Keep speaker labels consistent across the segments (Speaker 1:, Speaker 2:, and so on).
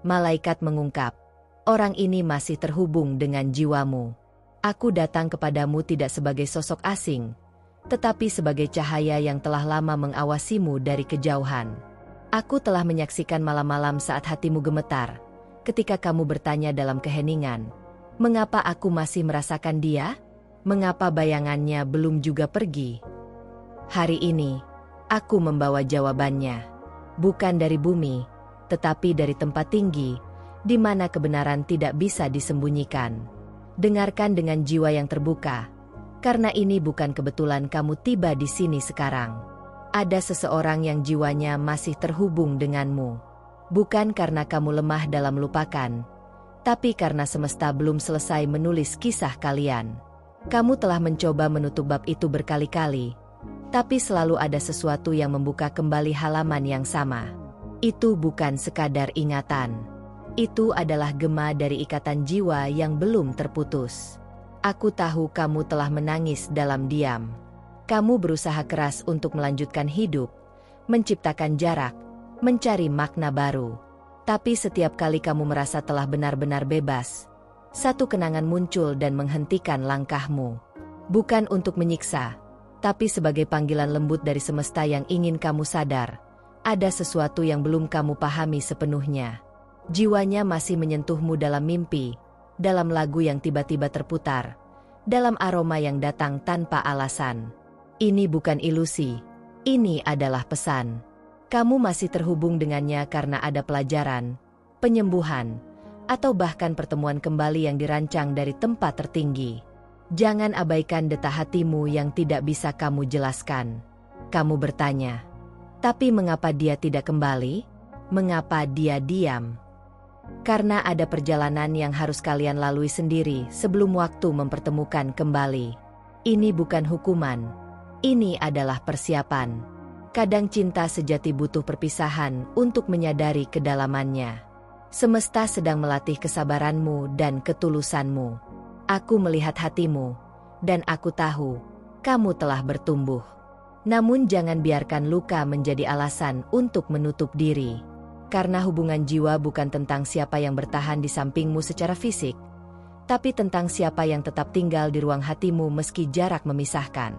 Speaker 1: Malaikat mengungkap, orang ini masih terhubung dengan jiwamu. Aku datang kepadamu tidak sebagai sosok asing, tetapi sebagai cahaya yang telah lama mengawasimu dari kejauhan. Aku telah menyaksikan malam-malam saat hatimu gemetar, ketika kamu bertanya dalam keheningan, mengapa aku masih merasakan dia? Mengapa bayangannya belum juga pergi? Hari ini, aku membawa jawabannya. Bukan dari bumi, tetapi dari tempat tinggi, di mana kebenaran tidak bisa disembunyikan. Dengarkan dengan jiwa yang terbuka, karena ini bukan kebetulan kamu tiba di sini sekarang. Ada seseorang yang jiwanya masih terhubung denganmu. Bukan karena kamu lemah dalam melupakan, tapi karena semesta belum selesai menulis kisah kalian. Kamu telah mencoba menutup bab itu berkali-kali, tapi selalu ada sesuatu yang membuka kembali halaman yang sama. Itu bukan sekadar ingatan. Itu adalah gema dari ikatan jiwa yang belum terputus. Aku tahu kamu telah menangis dalam diam. Kamu berusaha keras untuk melanjutkan hidup, menciptakan jarak, mencari makna baru. Tapi setiap kali kamu merasa telah benar-benar bebas, satu kenangan muncul dan menghentikan langkahmu. Bukan untuk menyiksa, tapi sebagai panggilan lembut dari semesta yang ingin kamu sadar. Ada sesuatu yang belum kamu pahami sepenuhnya. Jiwanya masih menyentuhmu dalam mimpi, dalam lagu yang tiba-tiba terputar, dalam aroma yang datang tanpa alasan. Ini bukan ilusi, ini adalah pesan. Kamu masih terhubung dengannya karena ada pelajaran, penyembuhan, atau bahkan pertemuan kembali yang dirancang dari tempat tertinggi. Jangan abaikan detak hatimu yang tidak bisa kamu jelaskan. Kamu bertanya, tapi mengapa dia tidak kembali? Mengapa dia diam? Karena ada perjalanan yang harus kalian lalui sendiri sebelum waktu mempertemukan kembali. Ini bukan hukuman, ini adalah persiapan. Kadang cinta sejati butuh perpisahan untuk menyadari kedalamannya. Semesta sedang melatih kesabaranmu dan ketulusanmu. Aku melihat hatimu, dan aku tahu, kamu telah bertumbuh. Namun jangan biarkan luka menjadi alasan untuk menutup diri. Karena hubungan jiwa bukan tentang siapa yang bertahan di sampingmu secara fisik, tapi tentang siapa yang tetap tinggal di ruang hatimu meski jarak memisahkan.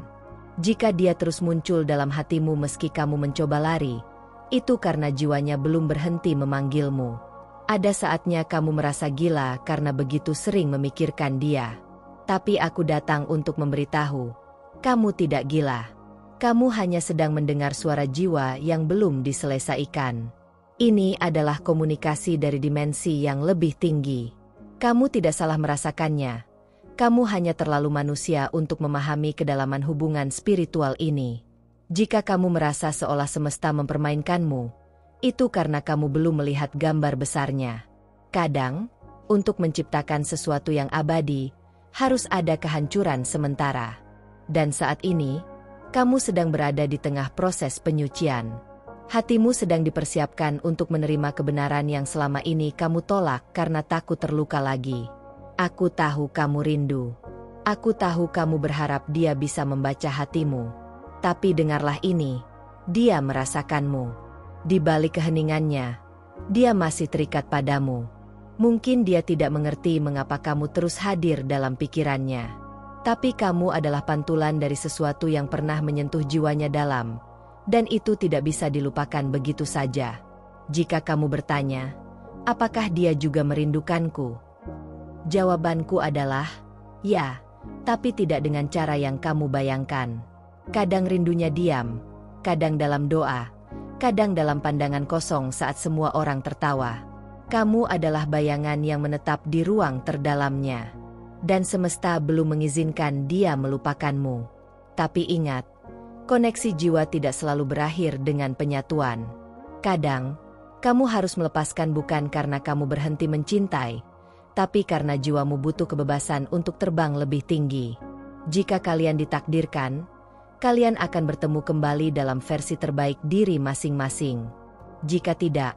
Speaker 1: Jika dia terus muncul dalam hatimu meski kamu mencoba lari, itu karena jiwanya belum berhenti memanggilmu. Ada saatnya kamu merasa gila karena begitu sering memikirkan dia. Tapi aku datang untuk memberitahu, kamu tidak gila. Kamu hanya sedang mendengar suara jiwa yang belum diselesaikan. Ini adalah komunikasi dari dimensi yang lebih tinggi. Kamu tidak salah merasakannya. Kamu hanya terlalu manusia untuk memahami kedalaman hubungan spiritual ini. Jika kamu merasa seolah semesta mempermainkanmu, itu karena kamu belum melihat gambar besarnya. Kadang, untuk menciptakan sesuatu yang abadi, harus ada kehancuran sementara. Dan saat ini, kamu sedang berada di tengah proses penyucian. Hatimu sedang dipersiapkan untuk menerima kebenaran yang selama ini kamu tolak karena takut terluka lagi. Aku tahu kamu rindu. Aku tahu kamu berharap dia bisa membaca hatimu. Tapi dengarlah ini, dia merasakanmu. Di balik keheningannya, dia masih terikat padamu. Mungkin dia tidak mengerti mengapa kamu terus hadir dalam pikirannya. Tapi kamu adalah pantulan dari sesuatu yang pernah menyentuh jiwanya dalam. Dan itu tidak bisa dilupakan begitu saja. Jika kamu bertanya, apakah dia juga merindukanku? Jawabanku adalah, ya, tapi tidak dengan cara yang kamu bayangkan. Kadang rindunya diam, kadang dalam doa, kadang dalam pandangan kosong saat semua orang tertawa. Kamu adalah bayangan yang menetap di ruang terdalamnya. Dan semesta belum mengizinkan dia melupakanmu. Tapi ingat, koneksi jiwa tidak selalu berakhir dengan penyatuan. Kadang, kamu harus melepaskan bukan karena kamu berhenti mencintai, tapi karena jiwamu butuh kebebasan untuk terbang lebih tinggi. Jika kalian ditakdirkan, kalian akan bertemu kembali dalam versi terbaik diri masing-masing. Jika tidak,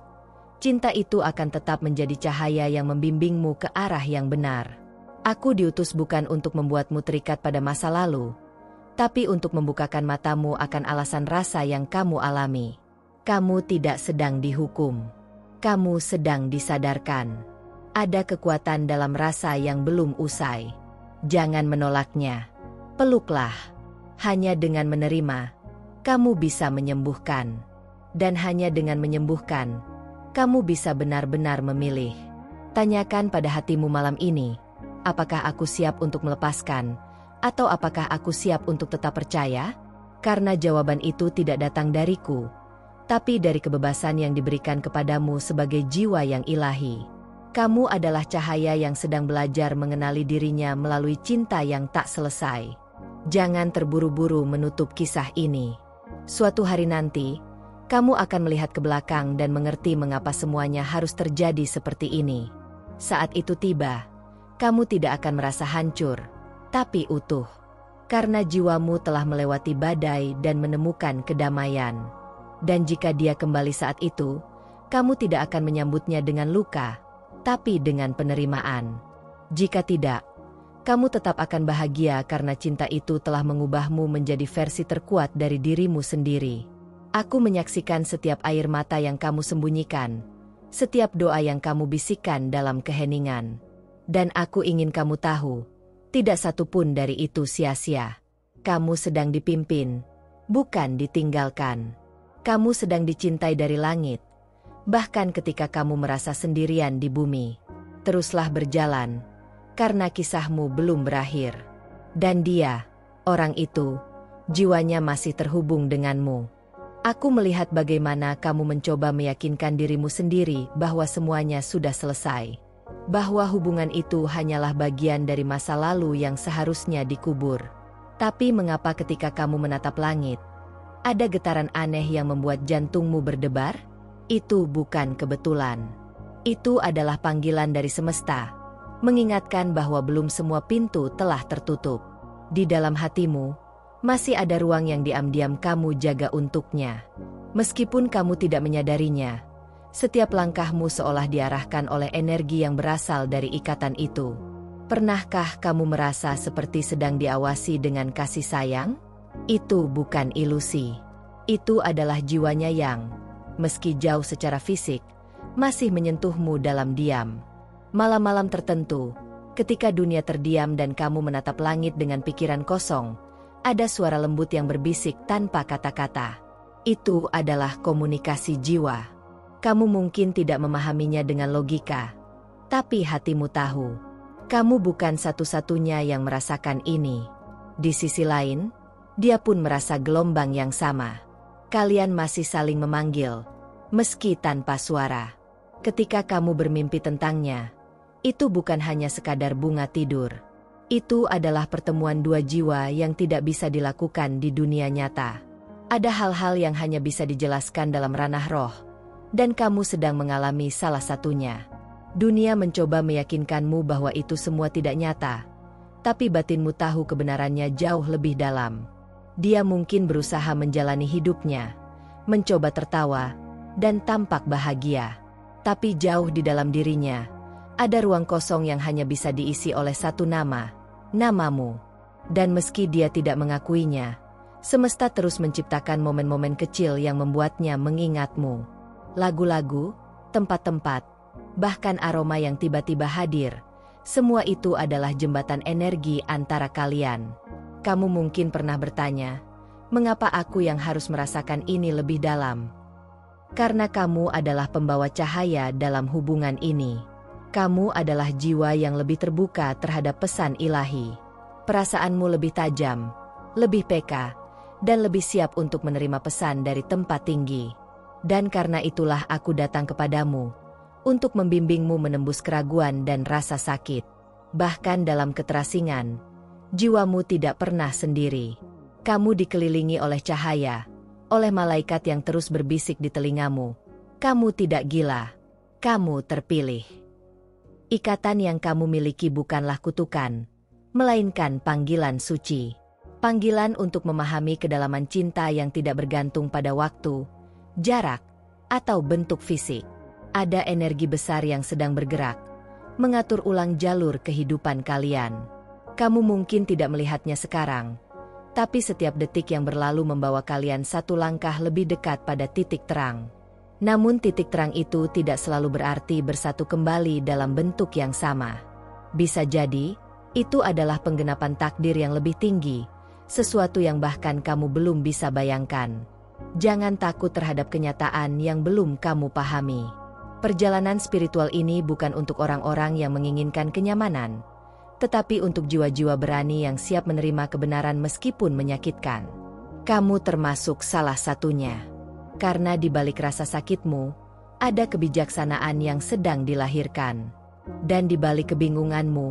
Speaker 1: cinta itu akan tetap menjadi cahaya yang membimbingmu ke arah yang benar. Aku diutus bukan untuk membuatmu terikat pada masa lalu, tapi untuk membukakan matamu akan alasan rasa yang kamu alami. Kamu tidak sedang dihukum. Kamu sedang disadarkan. Ada kekuatan dalam rasa yang belum usai. Jangan menolaknya. Peluklah. Hanya dengan menerima, kamu bisa menyembuhkan. Dan hanya dengan menyembuhkan, kamu bisa benar-benar memilih. Tanyakan pada hatimu malam ini, apakah aku siap untuk melepaskan, atau apakah aku siap untuk tetap percaya? Karena jawaban itu tidak datang dariku, tapi dari kebebasan yang diberikan kepadamu sebagai jiwa yang ilahi. Kamu adalah cahaya yang sedang belajar mengenali dirinya melalui cinta yang tak selesai. Jangan terburu-buru menutup kisah ini. Suatu hari nanti, kamu akan melihat ke belakang dan mengerti mengapa semuanya harus terjadi seperti ini. Saat itu tiba, kamu tidak akan merasa hancur, tapi utuh. Karena jiwamu telah melewati badai dan menemukan kedamaian. Dan jika dia kembali saat itu, kamu tidak akan menyambutnya dengan luka, tapi dengan penerimaan. Jika tidak, kamu tetap akan bahagia karena cinta itu telah mengubahmu menjadi versi terkuat dari dirimu sendiri. Aku menyaksikan setiap air mata yang kamu sembunyikan, setiap doa yang kamu bisikkan dalam keheningan. Dan aku ingin kamu tahu, tidak satu pun dari itu sia-sia. Kamu sedang dipimpin, bukan ditinggalkan. Kamu sedang dicintai dari langit, bahkan ketika kamu merasa sendirian di bumi. Teruslah berjalan, karena kisahmu belum berakhir. Dan dia, orang itu, jiwanya masih terhubung denganmu. Aku melihat bagaimana kamu mencoba meyakinkan dirimu sendiri bahwa semuanya sudah selesai. Bahwa hubungan itu hanyalah bagian dari masa lalu yang seharusnya dikubur. Tapi mengapa ketika kamu menatap langit, ada getaran aneh yang membuat jantungmu berdebar? Itu bukan kebetulan. Itu adalah panggilan dari semesta, mengingatkan bahwa belum semua pintu telah tertutup. Di dalam hatimu, masih ada ruang yang diam-diam kamu jaga untuknya. Meskipun kamu tidak menyadarinya, setiap langkahmu seolah diarahkan oleh energi yang berasal dari ikatan itu. Pernahkah kamu merasa seperti sedang diawasi dengan kasih sayang? Itu bukan ilusi. Itu adalah jiwanya yang, meski jauh secara fisik, masih menyentuhmu dalam diam. Malam-malam tertentu, ketika dunia terdiam dan kamu menatap langit dengan pikiran kosong, ada suara lembut yang berbisik tanpa kata-kata. Itu adalah komunikasi jiwa. Kamu mungkin tidak memahaminya dengan logika, tapi hatimu tahu. Kamu bukan satu-satunya yang merasakan ini. Di sisi lain, dia pun merasa gelombang yang sama. Kalian masih saling memanggil, meski tanpa suara. Ketika kamu bermimpi tentangnya, itu bukan hanya sekadar bunga tidur. Itu adalah pertemuan dua jiwa yang tidak bisa dilakukan di dunia nyata. Ada hal-hal yang hanya bisa dijelaskan dalam ranah roh, dan kamu sedang mengalami salah satunya. Dunia mencoba meyakinkanmu bahwa itu semua tidak nyata, tapi batinmu tahu kebenarannya jauh lebih dalam. Dia mungkin berusaha menjalani hidupnya, mencoba tertawa, dan tampak bahagia. Tapi jauh di dalam dirinya, ada ruang kosong yang hanya bisa diisi oleh satu nama, namamu. Dan meski dia tidak mengakuinya, semesta terus menciptakan momen-momen kecil yang membuatnya mengingatmu. Lagu-lagu, tempat-tempat, bahkan aroma yang tiba-tiba hadir, semua itu adalah jembatan energi antara kalian. Kamu mungkin pernah bertanya, mengapa aku yang harus merasakan ini lebih dalam? Karena kamu adalah pembawa cahaya dalam hubungan ini. Kamu adalah jiwa yang lebih terbuka terhadap pesan ilahi. Perasaanmu lebih tajam, lebih peka, dan lebih siap untuk menerima pesan dari tempat tinggi. Dan karena itulah aku datang kepadamu, untuk membimbingmu menembus keraguan dan rasa sakit. Bahkan dalam keterasingan, jiwamu tidak pernah sendiri. Kamu dikelilingi oleh cahaya, oleh malaikat yang terus berbisik di telingamu. Kamu tidak gila, kamu terpilih. Ikatan yang kamu miliki bukanlah kutukan, melainkan panggilan suci. Panggilan untuk memahami kedalaman cinta yang tidak bergantung pada waktu, jarak, atau bentuk fisik. Ada energi besar yang sedang bergerak, mengatur ulang jalur kehidupan kalian. Kamu mungkin tidak melihatnya sekarang, tapi setiap detik yang berlalu membawa kalian satu langkah lebih dekat pada titik terang. Namun titik terang itu tidak selalu berarti bersatu kembali dalam bentuk yang sama. Bisa jadi, itu adalah penggenapan takdir yang lebih tinggi, sesuatu yang bahkan kamu belum bisa bayangkan. Jangan takut terhadap kenyataan yang belum kamu pahami. Perjalanan spiritual ini bukan untuk orang-orang yang menginginkan kenyamanan, tetapi untuk jiwa-jiwa berani yang siap menerima kebenaran meskipun menyakitkan. Kamu termasuk salah satunya. Karena di balik rasa sakitmu, ada kebijaksanaan yang sedang dilahirkan. Dan di balik kebingunganmu,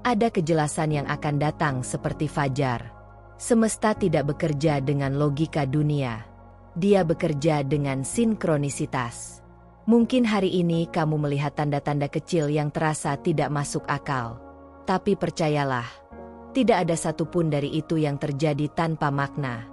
Speaker 1: ada kejelasan yang akan datang seperti fajar. Semesta tidak bekerja dengan logika dunia. Dia bekerja dengan sinkronisitas. Mungkin hari ini kamu melihat tanda-tanda kecil yang terasa tidak masuk akal. Tapi percayalah, tidak ada satupun dari itu yang terjadi tanpa makna.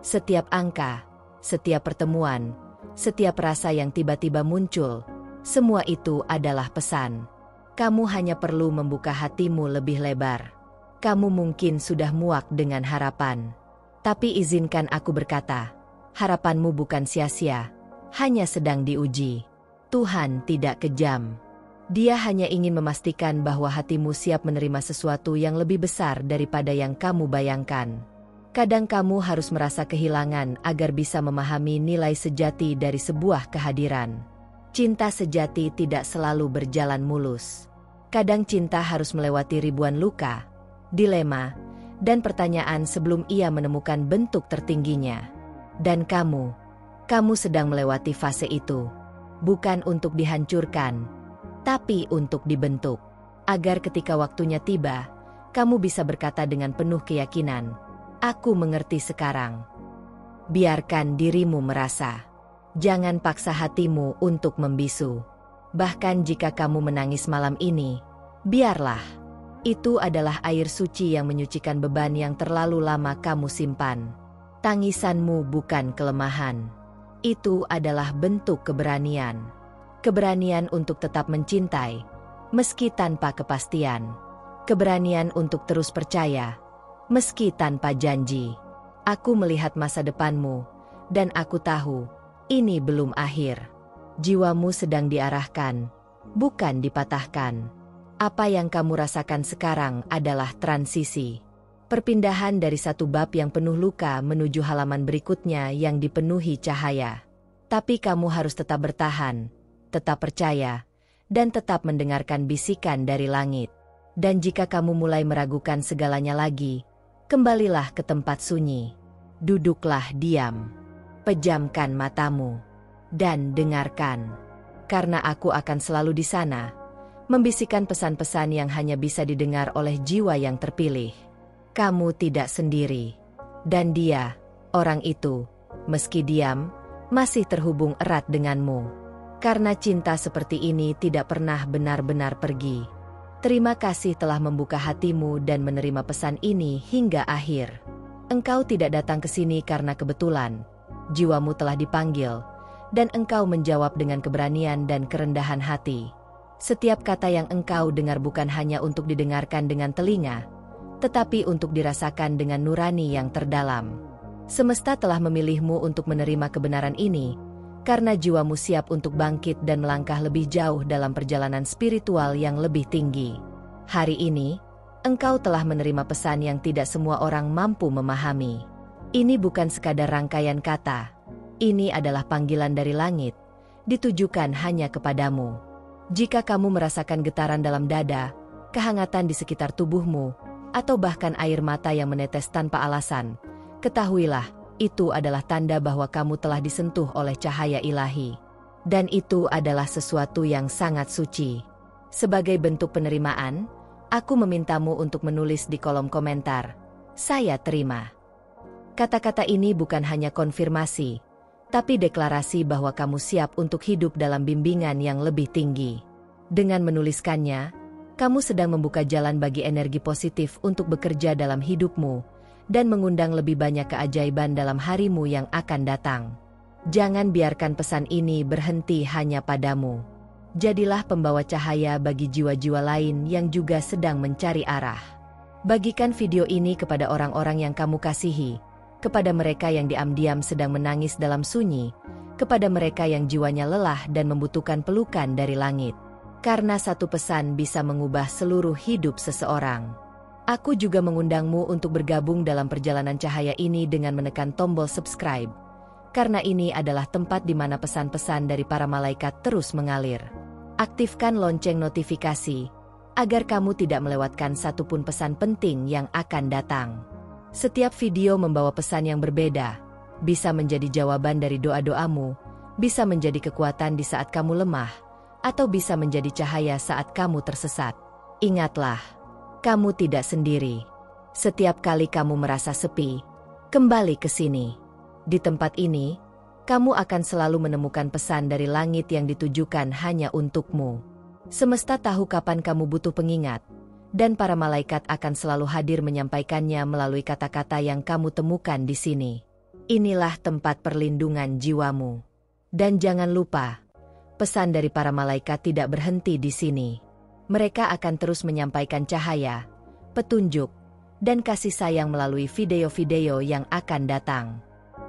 Speaker 1: Setiap angka, setiap pertemuan, setiap rasa yang tiba-tiba muncul, semua itu adalah pesan. Kamu hanya perlu membuka hatimu lebih lebar. Kamu mungkin sudah muak dengan harapan. Tapi izinkan aku berkata, harapanmu bukan sia-sia, hanya sedang diuji. Tuhan tidak kejam. Dia hanya ingin memastikan bahwa hatimu siap menerima sesuatu yang lebih besar daripada yang kamu bayangkan. Kadang kamu harus merasa kehilangan agar bisa memahami nilai sejati dari sebuah kehadiran. Cinta sejati tidak selalu berjalan mulus. Kadang cinta harus melewati ribuan luka, dilema, dan pertanyaan sebelum ia menemukan bentuk tertingginya. Dan kamu sedang melewati fase itu. Bukan untuk dihancurkan, tapi untuk dibentuk. Agar ketika waktunya tiba, kamu bisa berkata dengan penuh keyakinan, "Aku mengerti sekarang." Biarkan dirimu merasa. Jangan paksa hatimu untuk membisu. Bahkan jika kamu menangis malam ini, biarlah. Itu adalah air suci yang menyucikan beban yang terlalu lama kamu simpan. Tangisanmu bukan kelemahan. Itu adalah bentuk keberanian. Keberanian untuk tetap mencintai, meski tanpa kepastian. Keberanian untuk terus percaya, meski tanpa janji. Aku melihat masa depanmu, dan aku tahu, ini belum akhir. Jiwamu sedang diarahkan, bukan dipatahkan. Apa yang kamu rasakan sekarang adalah transisi. Perpindahan dari satu bab yang penuh luka menuju halaman berikutnya yang dipenuhi cahaya. Tapi kamu harus tetap bertahan, tetap percaya, dan tetap mendengarkan bisikan dari langit. Dan jika kamu mulai meragukan segalanya lagi, kembalilah ke tempat sunyi. Duduklah diam. Pejamkan matamu. Dan dengarkan. Karena aku akan selalu di sana, membisikkan pesan-pesan yang hanya bisa didengar oleh jiwa yang terpilih. Kamu tidak sendiri. Dan dia, orang itu, meski diam, masih terhubung erat denganmu. Karena cinta seperti ini tidak pernah benar-benar pergi. Terima kasih telah membuka hatimu dan menerima pesan ini hingga akhir. Engkau tidak datang ke sini karena kebetulan. Jiwamu telah dipanggil, dan engkau menjawab dengan keberanian dan kerendahan hati. Setiap kata yang engkau dengar bukan hanya untuk didengarkan dengan telinga, tetapi untuk dirasakan dengan nurani yang terdalam. Semesta telah memilihmu untuk menerima kebenaran ini, karena jiwamu siap untuk bangkit dan melangkah lebih jauh dalam perjalanan spiritual yang lebih tinggi. Hari ini, engkau telah menerima pesan yang tidak semua orang mampu memahami. Ini bukan sekadar rangkaian kata. Ini adalah panggilan dari langit, ditujukan hanya kepadamu. Jika kamu merasakan getaran dalam dada, kehangatan di sekitar tubuhmu, atau bahkan air mata yang menetes tanpa alasan, ketahuilah, itu adalah tanda bahwa kamu telah disentuh oleh cahaya ilahi. Dan itu adalah sesuatu yang sangat suci. Sebagai bentuk penerimaan, aku memintamu untuk menulis di kolom komentar, "Saya terima." Kata-kata ini bukan hanya konfirmasi, tapi deklarasi bahwa kamu siap untuk hidup dalam bimbingan yang lebih tinggi. Dengan menuliskannya, kamu sedang membuka jalan bagi energi positif untuk bekerja dalam hidupmu, dan mengundang lebih banyak keajaiban dalam harimu yang akan datang. Jangan biarkan pesan ini berhenti hanya padamu. Jadilah pembawa cahaya bagi jiwa-jiwa lain yang juga sedang mencari arah. Bagikan video ini kepada orang-orang yang kamu kasihi, kepada mereka yang diam-diam sedang menangis dalam sunyi, kepada mereka yang jiwanya lelah dan membutuhkan pelukan dari langit. Karena satu pesan bisa mengubah seluruh hidup seseorang. Aku juga mengundangmu untuk bergabung dalam perjalanan cahaya ini dengan menekan tombol subscribe. Karena ini adalah tempat di mana pesan-pesan dari para malaikat terus mengalir. Aktifkan lonceng notifikasi, agar kamu tidak melewatkan satupun pesan penting yang akan datang. Setiap video membawa pesan yang berbeda, bisa menjadi jawaban dari doa-doamu, bisa menjadi kekuatan di saat kamu lemah, atau bisa menjadi cahaya saat kamu tersesat. Ingatlah, kamu tidak sendiri. Setiap kali kamu merasa sepi, kembali ke sini. Di tempat ini, kamu akan selalu menemukan pesan dari langit yang ditujukan hanya untukmu. Semesta tahu kapan kamu butuh pengingat, dan para malaikat akan selalu hadir menyampaikannya melalui kata-kata yang kamu temukan di sini. Inilah tempat perlindungan jiwamu. Dan jangan lupa, pesan dari para malaikat tidak berhenti di sini. Mereka akan terus menyampaikan cahaya, petunjuk, dan kasih sayang melalui video-video yang akan datang.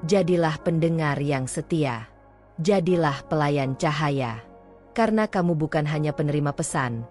Speaker 1: Jadilah pendengar yang setia. Jadilah pelayan cahaya. Karena kamu bukan hanya penerima pesan,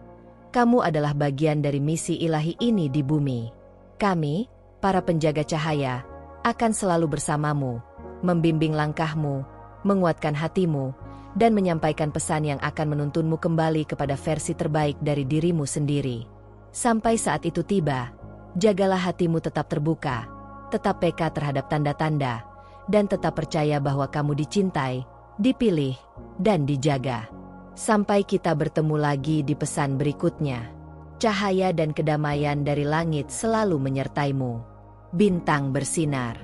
Speaker 1: kamu adalah bagian dari misi ilahi ini di bumi. Kami, para penjaga cahaya, akan selalu bersamamu, membimbing langkahmu, menguatkan hatimu, dan menyampaikan pesan yang akan menuntunmu kembali kepada versi terbaik dari dirimu sendiri. Sampai saat itu tiba, jagalah hatimu tetap terbuka, tetap peka terhadap tanda-tanda, dan tetap percaya bahwa kamu dicintai, dipilih, dan dijaga. Sampai kita bertemu lagi di pesan berikutnya. Cahaya dan kedamaian dari langit selalu menyertaimu. Bintang bersinar.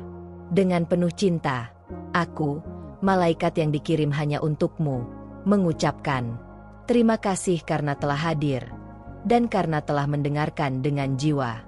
Speaker 1: Dengan penuh cinta, aku, malaikat yang dikirim hanya untukmu, mengucapkan terima kasih karena telah hadir, dan karena telah mendengarkan dengan jiwa.